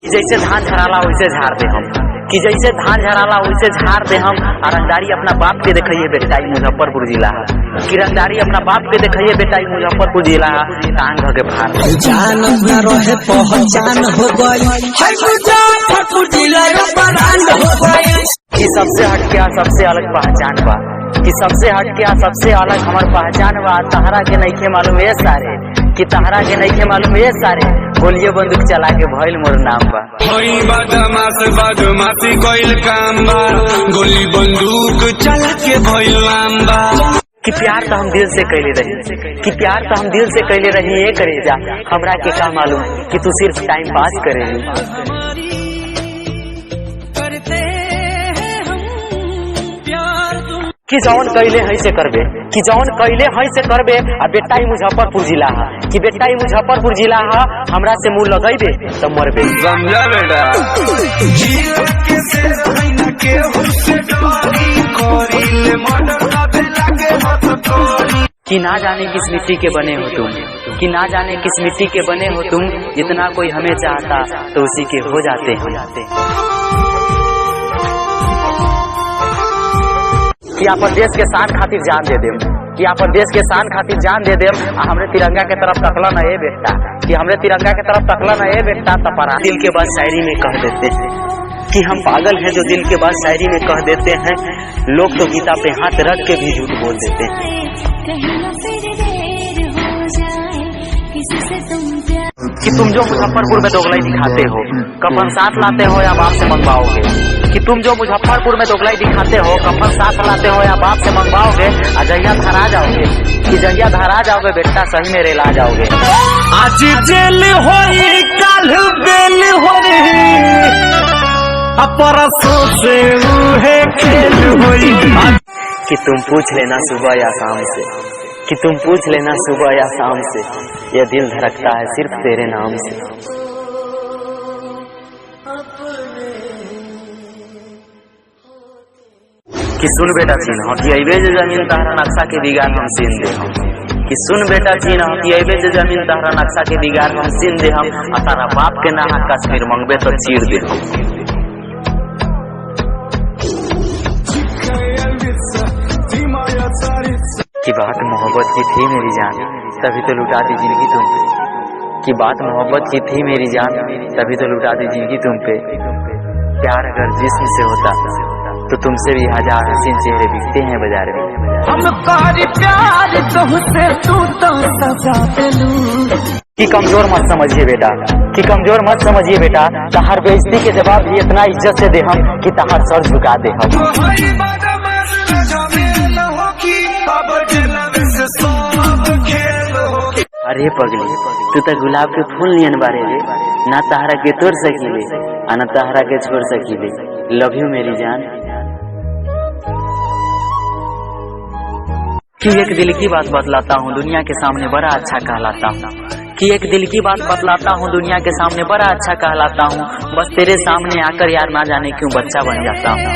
जैसे धान झराला वैसे झाड़ दे हम, कि जैसे धान झराला वैसे झाड़ दे हम। रंगदारी अपना बाप के देखिए बेटा मुजफ्फरपुर जिला है, कि रंगदारी अपना बाप के देखिए बेटा मुजफ्फरपुर जिला है। टांग के फाड़ जान न रहे पहचान हो गई मुजफ्फरपुर जिला हो गई। कि सबसे हटके सबसे अलग पहचान बा, कि सबसे हटके सबसे अलग हमार पहचान बा। तहरा के नइखे मालूम ये सारे, कि तहरा के नइखे मालूम ये सारे। गोलिए बंदूक चला के भइल मोर नाम बा। बदमाशी कोइल काम बा, गोली बंदूक चला के भइल नाम बा। कि प्यार तो हम दिल से कैले रही, कि प्यार तो हम दिल से कैले रही। ये करे जा हमरा के का मालूम कि तू सिर्फ टाइम पास करेगी। कि जौन कैले है से करबे, कि जौन कैले है से करबे। आ बेटा मुजफ्फरपुर जिला है, कि बेटा मुजफ्फरपुर जिला है। हमरा से मुंह लगैबे तो मरबे। समझा बेटा कि ना जाने किस मिट्टी के बने हो तुम, कि ना जाने किस मिट्टी के बने हो तुम। जितना कोई हमें चाहता तो उसी के हो जाते हम। कि अपन देश के शान खातिर जान दे देम, कि अपन देश के शान खातिर जान दे देम। हमरे तिरंगा के तरफ तकला न ए बेटा, कि हमरे तिरंगा के तरफ तकला न ए बेटा। तपरा दिल के बाद शायरी में कह देते हैं कि हम पागल हैं जो दिल के बाद शायरी में कह देते हैं। लोग तो गीता पे हाथ रख के भी झूठ बोल देते हैं। कि तुम जो मुजफ्फरपुर में दोगलाई दिखाते हो, कफन साथ लाते हो या बाप से मंगवाओगे। कि तुम जो मुजफ्फरपुर में दोगलाई दिखाते हो, कफन साथ लाते हो या बाप से मंगवाओगे। अजैया धरा जाओगे, कि जैया धरा जाओगे बेटा सही में रेला जाओगे। आज जेल होई कल बेल होई, परसों से है खेल होई। कि तुम पूछ लेना सुबह या शाम से, कि तुम पूछ लेना सुबह या शाम से। यह दिल धड़कता है सिर्फ तेरे नाम से। कि सुन बेटा चीन हो कि अबे जो जमीन तहरा नक्शा के बिगाड़ हम सीन दे हम। कि सुन बेटा चीन हो कि अबे जो जमीन तहरा नक्शा के बिगाड़ हम सीन दे हम। आ तारा बाप के ना कश्मीर मंगबे तो चीर दे हम। कि बात मोहब्बत की थी मेरी जान, तभी तो लुटा दी जिंदगी तुम पे। कि बात मोहब्बत की थी मेरी जान, तभी तो लुटा दी जिंदगी तुम पे। प्यार अगर जिस्म से होता तो तुमसे भी हजार हसीन चेहरे बिकते हैं बाजार में। हम प्यार तुमसे तू तो सजा देलू। कि कमजोर मत समझिए बेटा, कि कमजोर मत समझिए बेटा। तहार बेइज्जती के जवाब भी इतना इज्जत से दे हम कि तहार सर झुका दे हम। अरे पगली तू तो गुलाब के फूल नियन बारे रे, ना तहरा के तोड़ सकीले आ ना तहरा के छोड़ सकीले। लव यू मेरी जान। कि एक दिल की बात बतलाता हूँ दुनिया के सामने बड़ा अच्छा कहलाता हूँ। कि एक दिल की बात बतलाता हूँ दुनिया के सामने बड़ा अच्छा कहलाता हूँ। बस तेरे सामने आकर यार ना जाने क्यों बच्चा बन जाता हूँ।